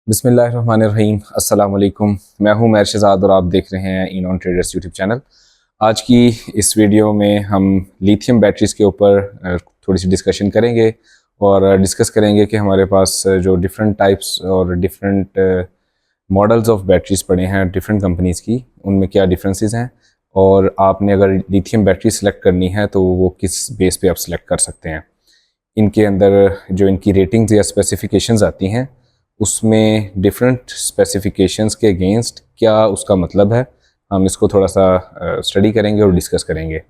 बिस्मिल्लाहिर्रहमानिर्रहीम। अस्सलाम वालेकुम। मैं हूं मैर शहजाद और आप देख रहे हैं इनऑन ट्रेडर्स यूट्यूब चैनल। आज की इस वीडियो में हम लिथियम बैटरीज़ के ऊपर थोड़ी सी डिस्कशन करेंगे और डिस्कस करेंगे कि हमारे पास जो डिफरेंट टाइप्स और डिफरेंट मॉडल्स ऑफ बैटरीज़ पड़े हैं डिफरेंट कंपनीज़ की, उनमें क्या डिफरेंसेस हैं और आपने अगर लिथियम बैटरी सेलेक्ट करनी है तो वो किस बेस पे आप सेलेक्ट कर सकते हैं। इनके अंदर जो इनकी रेटिंग्स या स्पेसिफिकेशंस आती हैं उसमें डिफरेंट स्पेसिफिकेशंस के अगेंस्ट क्या उसका मतलब है, हम इसको थोड़ा सा स्टडी करेंगे और डिस्कस करेंगे।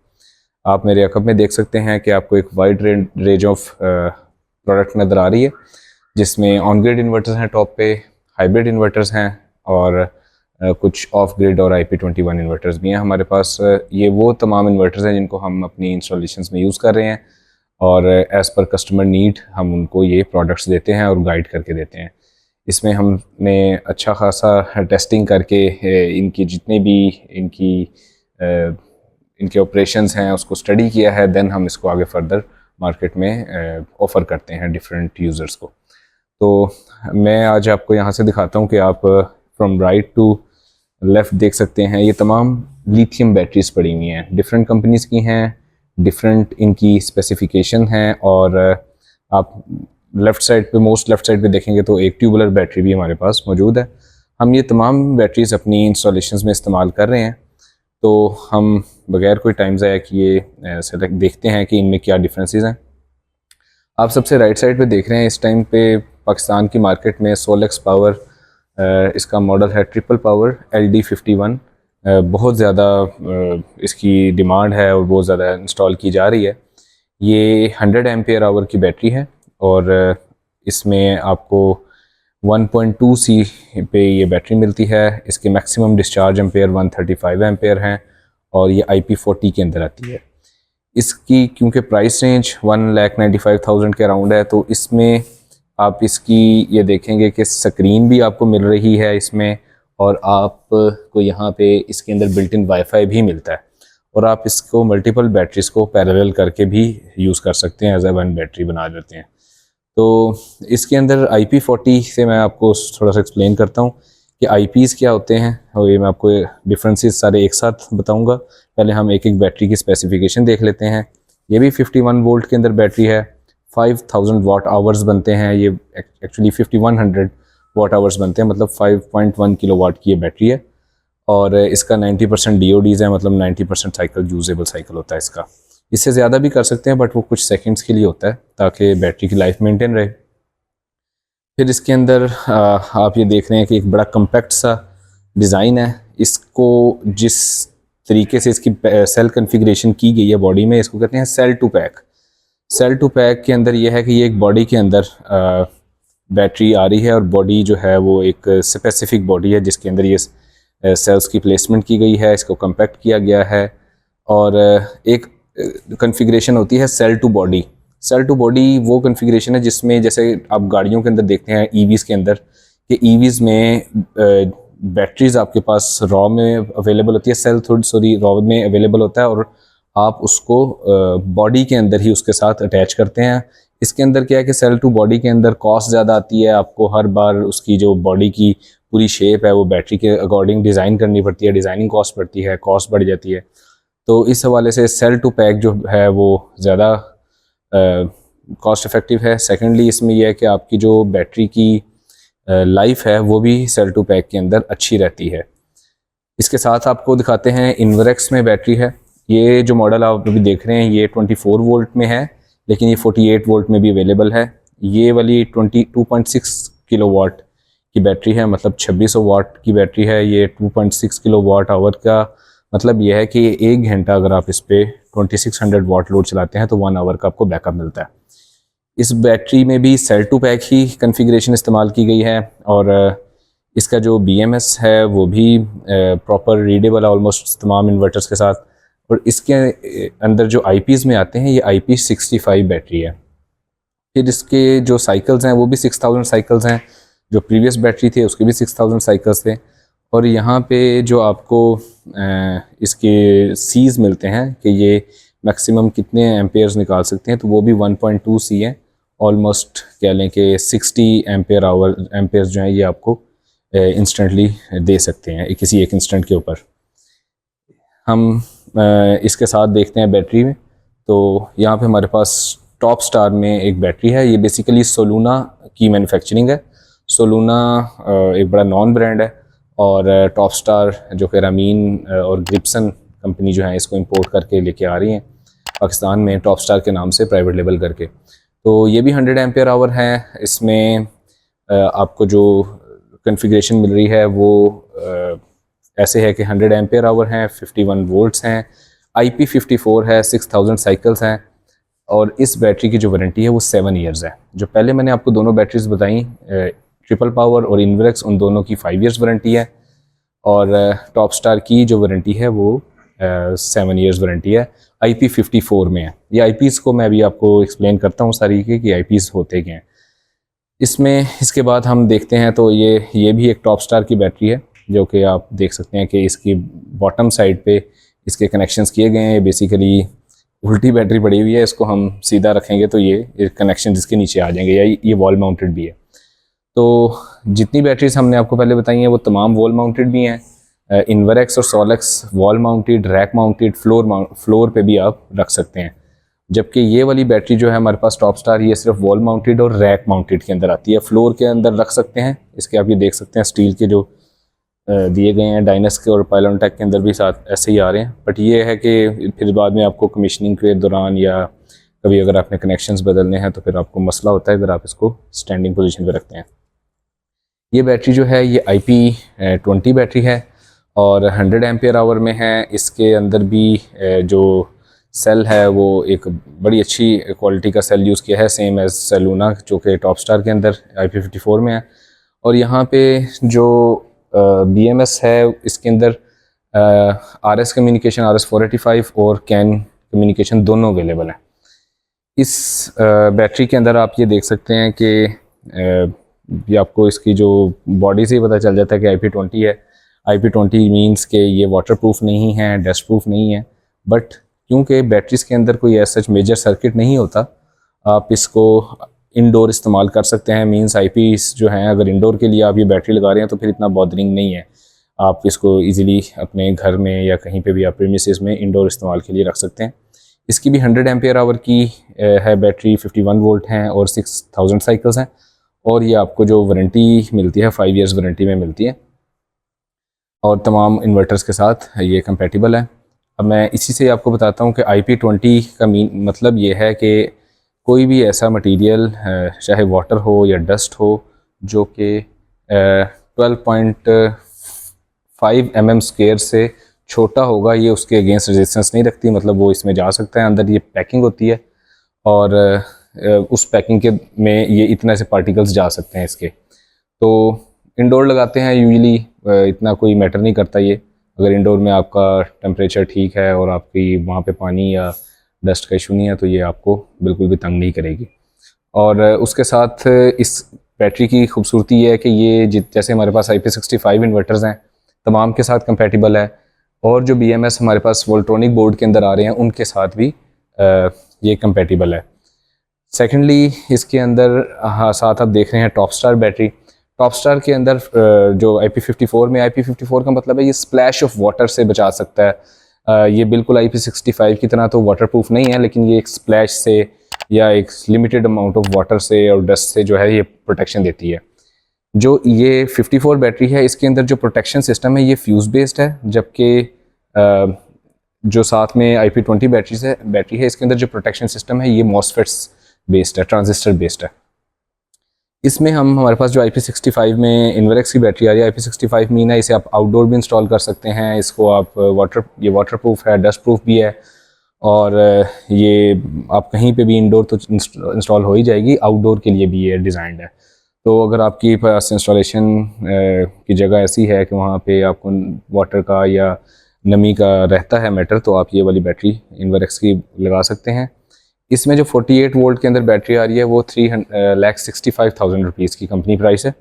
आप मेरे अकब में देख सकते हैं कि आपको एक वाइड रेंज ऑफ प्रोडक्ट नज़र आ रही है, जिसमें ऑन ग्रिड इन्वर्टर्स हैं टॉप पे, हाइब्रिड इन्वर्टर्स हैं और कुछ ऑफ ग्रिड और IP21 इन्वर्टर्स भी हैं हमारे पास। ये वो तमाम इन्वर्टर्स हैं जिनको हम अपनी इंस्टॉलेशंस में यूज़ कर रहे हैं और एज़ पर कस्टमर नीड हम उनको ये प्रोडक्ट्स देते हैं और गाइड करके देते हैं। इसमें हमने अच्छा खासा टेस्टिंग करके इनकी जितने भी इनके ऑपरेशंस हैं उसको स्टडी किया है, देन हम इसको आगे फर्दर मार्केट में ऑफ़र करते हैं डिफरेंट यूज़र्स को। तो मैं आज आपको यहाँ से दिखाता हूँ कि आप फ्रॉम राइट टू लेफ़्ट देख सकते हैं, ये तमाम लिथियम बैटरीज़ पड़ी हुई हैं, डिफरेंट कंपनीज़ की हैं, डिफरेंट इनकी स्पेसिफिकेशन हैं और आप लेफ़्ट साइड पे लेफ़्ट साइड पे देखेंगे तो एक ट्यूबुलर बैटरी भी हमारे पास मौजूद है। हम ये तमाम बैटरीज़ अपनी इंस्टॉलेशंस में इस्तेमाल कर रहे हैं, तो हम बगैर कोई टाइम ज़ाया किए सेलेक्ट देखते हैं कि इनमें क्या डिफरेंसेस हैं। आप सबसे राइट साइड पे देख रहे हैं, इस टाइम पे पाकिस्तान की मार्केट में सोलेक्स पावर इसका मॉडल है, ट्रिपल पावर LD51। बहुत ज़्यादा इसकी डिमांड है और बहुत ज़्यादा इंस्टॉल की जा रही है। ये 100 एम्पेयर आवर की बैटरी है और इसमें आपको 1.2 C पे ये बैटरी मिलती है। इसके मैक्सिमम डिस्चार्ज एम्पेयर 135 एम्पेयर हैं और ये IP40 के अंदर आती है। इसकी क्योंकि प्राइस रेंज 1,95,000 के अराउंड है, तो इसमें आप इसकी ये देखेंगे कि स्क्रीन भी आपको मिल रही है इसमें, और आपको यहाँ पे इसके अंदर बिल्ट इन वाईफाई भी मिलता है और आप इसको मल्टीपल बैटरीज़ को पैरेलल करके भी यूज़ कर सकते हैं, एज ए वन बैटरी बना देते हैं। तो इसके अंदर IP40 से मैं आपको थोड़ा सा एक्सप्लेन करता हूँ कि IPs क्या होते हैं और ये मैं आपको डिफरेंसेस सारे एक साथ बताऊँगा। पहले हम एक एक बैटरी की स्पेसिफिकेशन देख लेते हैं। ये भी 51 वोल्ट के अंदर बैटरी है, 5000 वाट आवर्स बनते हैं, ये एक्चुअली 5100 वाट आवर्स बनते हैं, मतलब 5.1 किलोवाट की ये बैटरी है और इसका 90% DODs है, मतलब 90% साइकिल यूजेबल साइकिल होता है इसका। इससे ज़्यादा भी कर सकते हैं बट वो कुछ सेकंड्स के लिए होता है ताकि बैटरी की लाइफ मेंटेन रहे। फिर इसके अंदर आप ये देख रहे हैं कि एक बड़ा कम्पैक्ट सा डिज़ाइन है। इसको जिस तरीके से इसकी सेल कन्फिग्रेशन की गई है बॉडी में, इसको कहते हैं cell to pack. Cell to pack के अंदर यह है कि ये एक बॉडी के अंदर बैटरी आ रही है और बॉडी जो है वो एक स्पेसिफिक बॉडी है जिसके अंदर ये सेल्स की प्लेसमेंट की गई है, इसको कम्पैक्ट किया गया है और एक कन्फिग्रेशन होती है cell to body. Cell to body वो कन्फिग्रेशन है जिसमें जैसे आप गाड़ियों के अंदर देखते हैं EVs के अंदर, कि EVs में बैटरीज आपके पास रॉ में अवेलेबल होती है, सेल थोड़ी रॉ में अवेलेबल होता है और आप उसको बॉडी के अंदर ही उसके साथ अटैच करते हैं। इसके अंदर क्या है कि सेल टू बॉडी के अंदर कॉस्ट ज़्यादा आती है, आपको हर बार उसकी जो बॉडी की पूरी शेप है वो बैटरी के अकॉर्डिंग डिज़ाइन करनी पड़ती है, डिज़ाइनिंग कॉस्ट पड़ती है, कॉस्ट बढ़ जाती है। तो इस हवाले से सेल टू पैक जो है वो ज़्यादा कॉस्ट इफ़ेक्टिव है। सेकेंडली इसमें यह है कि आपकी जो बैटरी की लाइफ है वो भी सेल टू पैक के अंदर अच्छी रहती है। इसके साथ आपको दिखाते हैं इन्वरेक्स में बैटरी है। ये जो मॉडल आप अभी देख रहे हैं ये 24 वोल्ट में है, लेकिन ये 48 वोल्ट में भी अवेलेबल है। ये वाली 22.6 किलोवाट की बैटरी है, मतलब 2600 वाट की बैटरी है। ये 2.6 किलोवाट आवर का मतलब यह है कि 1 घंटा अगर आप इस पर 2600 वाट लोड चलाते हैं तो 1 आवर का आपको बैकअप मिलता है। इस बैटरी में भी सेल टू पैक ही कन्फिग्रेशन इस्तेमाल की गई है और इसका जो BMS है वो भी प्रॉपर रीडेबल है ऑलमोस्ट तमाम इन्वर्टर्स के साथ। और इसके अंदर जो IPs में आते हैं ये IP65 बैटरी है। फिर इसके जो साइकिल्स हैं वो भी 6000 साइकिल्स हैं, जो प्रीवियस बैटरी थे उसके भी 6000 साइकिल्स थे। और यहाँ पे जो आपको इसके Cs मिलते हैं कि ये मैक्सिमम कितने एम्पेयर्स निकाल सकते हैं, तो वो भी 1.2 C है ऑलमोस्ट कह लें कि 60 एम्पेयर जो हैं ये आपको इंस्टेंटली दे सकते हैं किसी एक इंस्टेंट के ऊपर। हम इसके साथ देखते हैं बैटरी में, तो यहाँ पे हमारे पास टॉप स्टार में एक बैटरी है। ये बेसिकली सोलूना की मैन्युफैक्चरिंग है। सोलूना एक बड़ा नॉन ब्रांड है और टॉप स्टार जो कि रामीन और ग्रिप्सन कंपनी जो है इसको इंपोर्ट करके लेके आ रही हैं पाकिस्तान में टॉप स्टार के नाम से प्राइवेट लेबल करके। तो ये भी 100 एम्पेयर आवर है। इसमें आपको जो कॉन्फ़िगरेशन मिल रही है वो ऐसे है कि 100 एम्पेयर आवर हैं, 51 वोल्ट्स हैं, IP54 है, 6000 साइकिल्स हैं और इस बैटरी की जो वारंटी है वो 7 इयर्स है। जो पहले मैंने आपको दोनों बैटरीज बताई ट्रिपल पावर और इन्वरेक्स, उन दोनों की 5 इयर्स वारंटी है और टॉप स्टार की जो वारंटी है वो 7 इयर्स वारंटी है, IP54 में है। ये IPs को मैं अभी आपको एक्सप्लेन करता हूँ सारी कि IPs होते क्या हैं इसमें। इसके बाद हम देखते हैं तो ये भी एक टॉप स्टार की बैटरी है जो कि आप देख सकते हैं कि इसकी बॉटम साइड पे इसके कनेक्शंस किए गए हैं। बेसिकली उल्टी बैटरी पड़ी हुई है, इसको हम सीधा रखेंगे तो ये कनेक्शन इसके नीचे आ जाएंगे, या ये वॉल माउंटेड भी है। तो जितनी बैटरीज हमने आपको पहले बताई हैं वो तमाम वॉल माउंटेड भी हैं। इन्वरेक्स और Solex wall mounted, rack mounted, floor पे भी आप रख सकते हैं। जबकि ये वाली बैटरी जो है हमारे पास टॉप स्टार, ये सिर्फ वॉल माउंटेड और रैक माउंटेड के अंदर आती है। फ्लोर के अंदर रख सकते हैं इसके, आप ये देख सकते हैं स्टील के जो दिए गए हैं डायनस के और पायलॉनटेक के अंदर भी साथ ऐसे ही आ रहे हैं। बट ये है कि फिर बाद में आपको कमीशनिंग के दौरान या कभी अगर आपने कनेक्शंस बदलने हैं तो फिर आपको मसला होता है अगर आप इसको स्टैंडिंग पोजीशन पे रखते हैं। ये बैटरी जो है ये IP20 बैटरी है और 100 एम्पेयर आवर में है। इसके अंदर भी जो सेल है वो एक बड़ी अच्छी क्वालिटी का सेल यूज़ किया है, सेम एज सेलूना जो कि टॉप स्टार के अंदर IP54 में है। और यहाँ पे जो BMS है इसके अंदर RS कम्युनिकेशन, RS485 और कैन कम्युनिकेशन दोनों अवेलेबल हैं। इस बैटरी के अंदर आप ये देख सकते हैं कि ये आपको इसकी जो बॉडी से ही पता चल जाता है कि IP20 है। IP20 मींस कि ये वाटर प्रूफ नहीं है, डस्ट प्रूफ नहीं है, बट क्योंकि बैटरीज के अंदर कोई ऐसा मेजर सर्किट नहीं होता, आप इसको इंडोर इस्तेमाल कर सकते हैं। मींस IPs जो हैं अगर इंडोर के लिए आप ये बैटरी लगा रहे हैं तो फिर इतना बॉदरिंग नहीं है, आप इसको इजीली अपने घर में या कहीं पे भी आप प्रीमिसेस में इंडोर इस्तेमाल के लिए रख सकते हैं। इसकी भी 100 एम्पेयर आवर की है बैटरी, 51 वोल्ट हैं और 6000 साइकिल्स हैं और ये आपको जो वारंटी मिलती है 5 इयर्स वारंटी में मिलती है और तमाम इन्वर्टर्स के साथ ये कंपेटिबल है। अब मैं इसी से आपको बताता हूँ कि IP20 का मतलब ये है कि कोई भी ऐसा मटेरियल चाहे वाटर हो या डस्ट हो जो कि 12.5 mm स्क्वायर से छोटा होगा, ये उसके अगेंस्ट रेजिस्टेंस नहीं रखती। मतलब वो इसमें जा सकता है, अंदर ये पैकिंग होती है और उस पैकिंग के में ये इतना से पार्टिकल्स जा सकते हैं इसके। तो इंडोर लगाते हैं यूजुअली, इतना कोई मैटर नहीं करता ये। अगर इंडोर में आपका टेम्परेचर ठीक है और आपकी वहाँ पे पानी या डस्ट का इशू नहीं है तो ये आपको बिल्कुल भी तंग नहीं करेगी। और उसके साथ इस बैटरी की खूबसूरती ये है कि ये जैसे हमारे पास IP65 इन्वर्टर्स हैं तमाम के साथ कंपेटिबल है और जो BMS हमारे पास वोल्ट्रॉनिक बोर्ड के अंदर आ रहे हैं उनके साथ भी ये कंपेटिबल है। सेकेंडली इसके अंदर साथ आप देख रहे हैं top star battery. Top star के अंदर जो IP54 में, IP54 का मतलब है ये स्प्लैश ऑफ वाटर से बचा सकता है। ये बिल्कुल IP65 की तरह तो वाटर प्रूफ नहीं है, लेकिन ये एक स्प्लैश से या एक लिमिटेड अमाउंट ऑफ वाटर से और डस्ट से जो है ये प्रोटेक्शन देती है। जो ये 54 बैटरी है इसके अंदर जो प्रोटेक्शन सिस्टम है ये फ्यूज़ बेस्ड है, जबकि जो साथ में IP20 बैटरी है इसके अंदर जो प्रोटेक्शन सिस्टम है ये मॉसफेट्स बेस्ड है, ट्रांजिस्टर बेस्ड है। इसमें हमारे पास जो IP65 में इन्वरेक्स की बैटरी आ रही है, IP65 मीन है, इसे आप आउटडोर भी इंस्टॉल कर सकते हैं। इसको आप ये वाटर प्रूफ है, डस्ट प्रूफ भी है और ये आप कहीं पे भी इंडोर तो इंस्टॉल हो ही जाएगी, आउटडोर के लिए भी ये डिज़ाइंड है। तो अगर आपकी पास इंस्टॉलेशन की जगह ऐसी है कि वहाँ पे आपको वाटर का या नमी का रहता है मैटर, तो आप ये वाली बैटरी इन्वरेक्स की लगा सकते हैं। इसमें जो 48 वोल्ट के अंदर बैटरी आ रही है वो 3,65,000 रुपीज़ की कंपनी प्राइस है।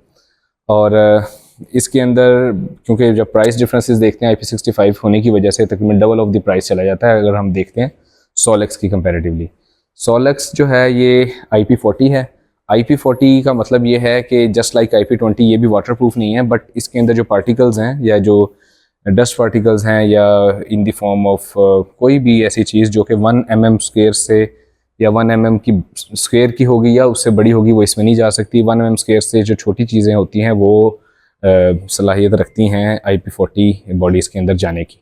और इसके अंदर क्योंकि जब प्राइस डिफरेंसेस देखते हैं IP65 होने की वजह से तकरीबन डबल ऑफ द प्राइस चला जाता है अगर हम देखते हैं सोलेक्स की कंपैरेटिवली। सोलक्स जो है ये IP40 है। IP40 का मतलब ये है कि जस्ट लाइक IP20 ये भी वाटर प्रूफ नहीं है, बट इसके अंदर जो पार्टिकल्स हैं या जो डस्ट पार्टिकल्स हैं या इन द फॉर्म ऑफ कोई भी ऐसी चीज़ जो कि 1 mm स्क्वायर से या 1 mm की स्क्वायर की होगी या उससे बड़ी होगी, वो इसमें नहीं जा सकती। 1 mm स्क्वायर से जो छोटी चीज़ें होती हैं वो सलाहियत रखती हैं IP40 बॉडीज़ के अंदर जाने की,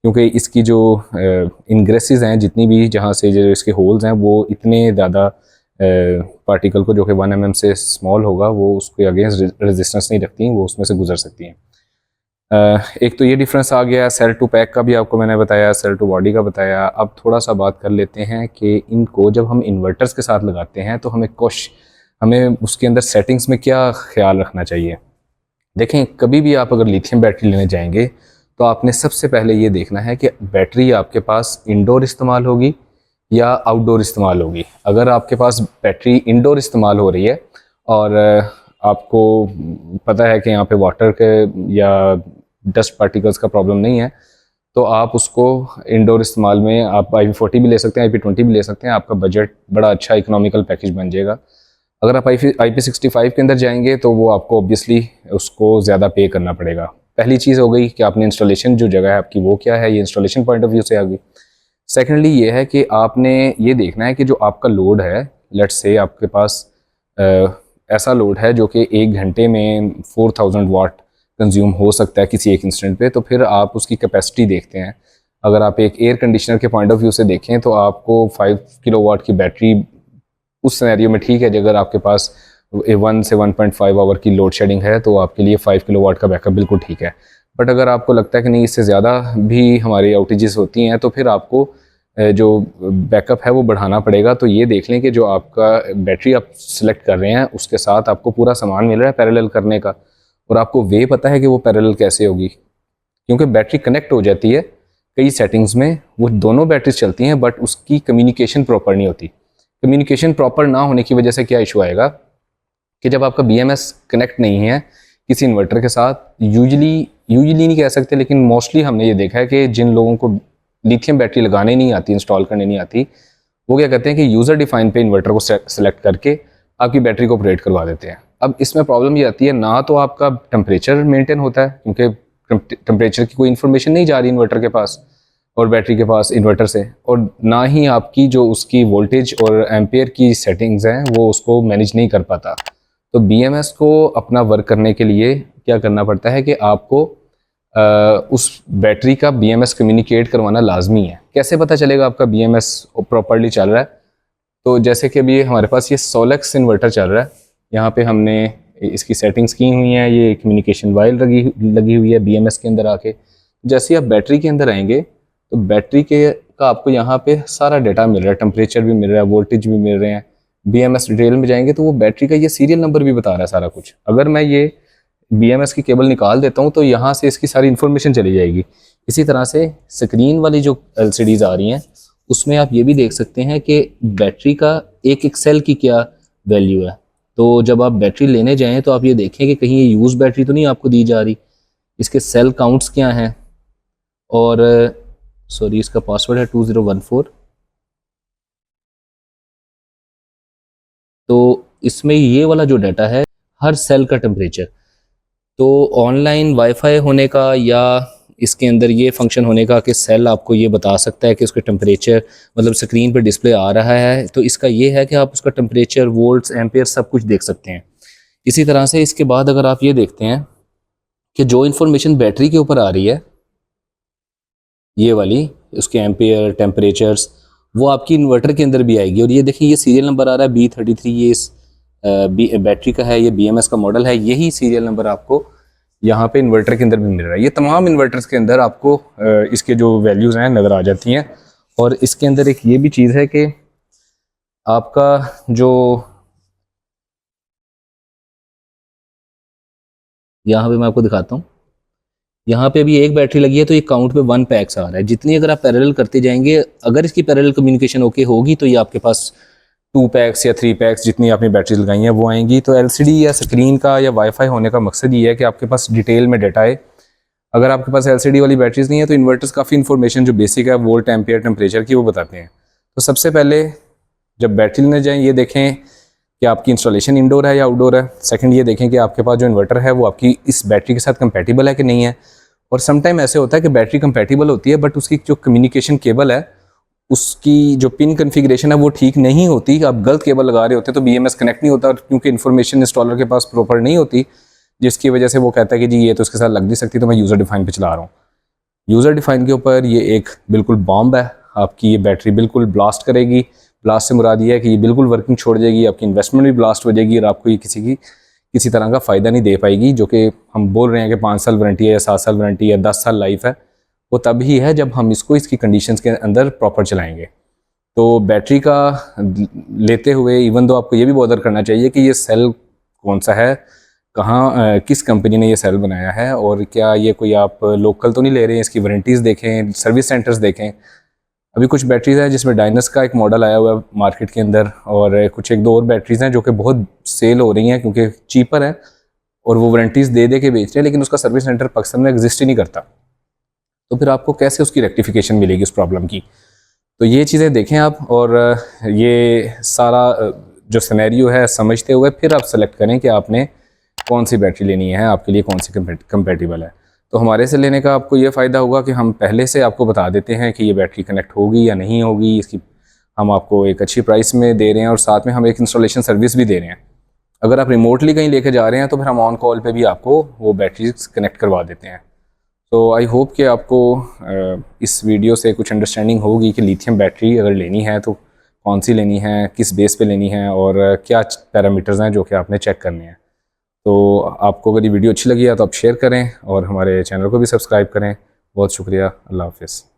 क्योंकि इसकी जो इनग्रेसेस हैं जितनी भी, जहाँ से जो इसके होल्स हैं, वो इतने ज़्यादा पार्टिकल को जो कि 1 mm से स्मॉल होगा वो उसके अगेंस्ट रेजिस्टेंस नहीं रखती, वो उसमें से गुजर सकती हैं। एक तो ये डिफरेंस आ गया। सेल टू पैक का भी आपको मैंने बताया, सेल टू बॉडी का बताया। अब थोड़ा सा बात कर लेते हैं कि इनको जब हम इन्वर्टर्स के साथ लगाते हैं तो हमें उसके अंदर सेटिंग्स में क्या ख्याल रखना चाहिए। देखें, कभी भी आप अगर लिथियम बैटरी लेने जाएंगे तो आपने सबसे पहले ये देखना है कि बैटरी आपके पास इंडोर इस्तेमाल होगी या आउटडोर इस्तेमाल होगी। अगर आपके पास बैटरी इंडोर इस्तेमाल हो रही है और आपको पता है कि यहाँ पे वाटर के या डस्ट पार्टिकल्स का प्रॉब्लम नहीं है, तो आप उसको इंडोर इस्तेमाल में आप IP40 भी ले सकते हैं, IP20 भी ले सकते हैं। आपका बजट बड़ा अच्छा इकोनॉमिकल पैकेज बन जाएगा। अगर आप IP65 के अंदर जाएंगे तो वो आपको ऑब्वियसली उसको ज़्यादा पे करना पड़ेगा। पहली चीज़ हो गई कि आपने इंस्टॉलेशन जो जगह है आपकी वो क्या है, ये इंस्टॉलेशन पॉइंट ऑफ व्यू से आ गई। सेकेंडली ये है कि आपने ये देखना है कि जो आपका लोड है, लेट्स से आपके पास ऐसा लोड है जो कि 1 घंटे में 4000 वाट कंज्यूम हो सकता है किसी एक इंस्टेंट पे, तो फिर आप उसकी कैपेसिटी देखते हैं। अगर आप एक एयर कंडीशनर के पॉइंट ऑफ व्यू से देखें तो आपको 5 किलोवाट की बैटरी उस सिनेरियो में ठीक है। अगर आपके पास 1 से 1.5 आवर की लोड शेडिंग है तो आपके लिए 5 किलोवाट का बैकअप बिल्कुल ठीक है। बट अगर आपको लगता है कि नहीं, इससे ज़्यादा भी हमारी आउटेजेस होती हैं, तो फिर आपको जो बैकअप है वो बढ़ाना पड़ेगा। तो ये देख लें कि जो आपका बैटरी आप सिलेक्ट कर रहे हैं उसके साथ आपको पूरा सामान मिल रहा है पैरेलल करने का, और आपको वे पता है कि वो पैरेलल कैसे होगी, क्योंकि बैटरी कनेक्ट हो जाती है कई सेटिंग्स में, वो दोनों बैटरीज चलती हैं बट उसकी कम्युनिकेशन प्रॉपर नहीं होती। कम्युनिकेशन प्रॉपर ना होने की वजह से क्या इशू आएगा कि जब आपका BMS कनेक्ट नहीं है किसी इन्वर्टर के साथ, यूजली नहीं कह सकते लेकिन मोस्टली हमने ये देखा है कि जिन लोगों को लिथियम बैटरी लगाने नहीं आती, इंस्टॉल करने नहीं आती, वो क्या करते हैं कि यूज़र डिफाइन पे इन्वर्टर को सेलेक्ट करके आपकी बैटरी को ऑपरेट करवा देते हैं। अब इसमें प्रॉब्लम ये आती है, ना तो आपका टेम्परेचर मेंटेन होता है क्योंकि टेम्परेचर की कोई इन्फॉर्मेशन नहीं जा रही इन्वर्टर के पास और बैटरी के पास इन्वर्टर से, और ना ही आपकी जो उसकी वोल्टेज और एम्पेयर की सेटिंग्स हैं वो उसको मैनेज नहीं कर पाता। तो BMS को अपना वर्क करने के लिए क्या करना पड़ता है कि आपको उस बैटरी का BMS कम्युनिकेट करवाना लाजमी है। कैसे पता चलेगा आपका BMS प्रॉपरली चल रहा है? तो जैसे कि अभी हमारे पास ये सोलक्स इन्वर्टर चल रहा है, यहाँ पे हमने इसकी सेटिंग्स की हुई हैं, ये कम्युनिकेशन वायर लगी हुई है BMS के अंदर आके। जैसे ही आप बैटरी के अंदर आएंगे तो बैटरी का आपको यहाँ पे सारा डाटा मिल रहा है, टेम्परेचर भी मिल रहा है, वोल्टेज भी मिल रहे हैं। BMS डिटेल में जाएंगे तो वो बैटरी का ये सीरियल नंबर भी बता रहा है सारा कुछ। अगर मैं ये BMS की केबल निकाल देता हूँ तो यहाँ से इसकी सारी इन्फॉर्मेशन चली जाएगी। इसी तरह से स्क्रीन वाली जो LCDs आ रही हैं उसमें आप ये भी देख सकते हैं कि बैटरी का एक सेल की क्या वैल्यू है। तो जब आप बैटरी लेने जाएं तो आप ये देखें कि कहीं ये यूज़ बैटरी तो नहीं आपको दी जा रही, इसके सेल काउंट्स क्या हैं, और सॉरी इसका पासवर्ड है 2014। तो इसमें ये वाला जो डाटा है हर सेल का टेम्परेचर, तो ऑनलाइन वाईफाई होने का या इसके अंदर ये फंक्शन होने का कि सेल आपको ये बता सकता है कि उसका टेम्परेचर मतलब स्क्रीन पर डिस्प्ले आ रहा है, तो इसका ये है कि आप उसका टेम्परेचर, वोल्ट्स, एम्पेयर सब कुछ देख सकते हैं। इसी तरह से इसके बाद अगर आप ये देखते हैं कि जो इन्फॉर्मेशन बैटरी के ऊपर आ रही है ये वाली, उसके एम्पेयर, टेम्परेचर्स, वो आपकी इन्वर्टर के अंदर भी आएगी। और ये देखिए ये सीरियल नंबर आ रहा है B33, ये इस बैटरी का है, ये BMS का मॉडल है। यही सीरियल नंबर आपको यहाँ पे इन्वर्टर के अंदर भी मिल रहा है। ये तमाम इन्वर्टर्स के अंदर आपको इसके जो वैल्यूज़ हैं नज़र आ जाती हैं। और इसके अंदर एक ये भी चीज़ है कि आपका जो यहाँ पे मैं आपको दिखाता हूँ, यहाँ पे अभी एक बैटरी लगी है तो ये काउंट पे 1 पैक्स आ रहा है। जितनी अगर आप पैरेलल करते जाएंगे, अगर इसकी पैरेलल कम्युनिकेशन ओके होगी तो ये आपके पास 2 पैक्स या 3 पैक्स जितनी आपने बैटरीज लगाई हैं वो आएंगी। तो LCD या स्क्रीन का या वाईफाई होने का मकसद ये है कि आपके पास डिटेल में डाटा आए। अगर आपके पास LCD वाली बैटरीज नहीं है तो इन्वर्टर्स काफ़ी इन्फॉर्मेशन जो बेसिक है, वोल्ट, एम्पेयर, टेम्परेचर की, वो बताते हैं। तो सबसे पहले जब बैटरी लेने जाएं ये देखें कि आपकी इंस्टॉलेशन इंडोर है या आउटडोर है। सेकंड ये देखें कि आपके पास जो इन्वर्टर है वो आपकी इस बैटरी के साथ कंपैटिबल है कि नहीं है। और समटाइम ऐसे होता है कि बैटरी कंपैटिबल होती है बट उसकी जो कम्युनिकेशन केबल है उसकी जो पिन कन्फिग्रेशन है वो ठीक नहीं होती, आप गलत केबल लगा रहे होते तो BMS कनेक्ट नहीं होता, और क्योंकि इन्फॉर्मेशन इंस्टॉलर के पास प्रॉपर नहीं होती जिसकी वजह से वो कहता है कि जी ये तो इसके साथ लग नहीं सकती, तो मैं यूज़र डिफाइन पे चला रहा हूँ। यूज़र डिफाइन के ऊपर ये एक बिल्कुल बॉम्ब है, आपकी ये बैटरी बिल्कुल ब्लास्ट करेगी। ब्लास्ट से मुराद ये है कि ये बिल्कुल वर्किंग छोड़ जाएगी, आपकी इन्वेस्टमेंट भी ब्लास्ट हो जाएगी और आपको ये किसी तरह का फ़ायदा नहीं दे पाएगी। जो कि हम बोल रहे हैं कि 5 साल वारंटी है या 7 साल वारंटी है, 10 साल लाइफ है, वो तब ही है जब हम इसको इसकी कंडीशंस के अंदर प्रॉपर चलाएंगे। तो बैटरी का लेते हुए इवन तो आपको ये भी बॉदर करना चाहिए कि ये सेल कौन सा है, कहाँ किस कंपनी ने ये सेल बनाया है, और क्या ये कोई आप लोकल तो नहीं ले रहे हैं। इसकी वारंटीज़ देखें, सर्विस सेंटर्स देखें। अभी कुछ बैटरीज़ हैं जिसमें डायनस का एक मॉडल आया हुआ है मार्केट के अंदर, और कुछ एक दो और बैटरीज़ हैं जो कि बहुत सेल हो रही हैं क्योंकि चीपर है और वो वारंटीज़ दे के बेच रहे हैं, लेकिन उसका सर्विस सेंटर पाकिस्तान में एग्जिस्ट ही नहीं करता। तो फिर आपको कैसे उसकी रेक्टिफिकेशन मिलेगी उस प्रॉब्लम की। तो ये चीज़ें देखें आप, और ये सारा जो सिनेरियो है समझते हुए फिर आप सेलेक्ट करें कि आपने कौन सी बैटरी लेनी है, आपके लिए कौन सी कंपेटिबल है। तो हमारे से लेने का आपको ये फ़ायदा होगा कि हम पहले से आपको बता देते हैं कि ये बैटरी कनेक्ट होगी या नहीं होगी, इसकी हम आपको एक अच्छी प्राइस में दे रहे हैं और साथ में हम एक इंस्टॉलेशन सर्विस भी दे रहे हैं। अगर आप रिमोटली कहीं लेके जा रहे हैं तो फिर हम ऑन कॉल पे भी आपको वो बैटरीज कनेक्ट करवा देते हैं। तो आई होप कि आपको इस वीडियो से कुछ अंडरस्टैंडिंग होगी कि लिथियम बैटरी अगर लेनी है तो कौन सी लेनी है, किस बेस पे लेनी है, और क्या पैरामीटर्स हैं जो कि आपने चेक करने हैं। तो आपको अगर ये वीडियो अच्छी लगी है तो आप शेयर करें और हमारे चैनल को भी सब्सक्राइब करें। बहुत शुक्रिया। अल्लाह हाफ़िज़।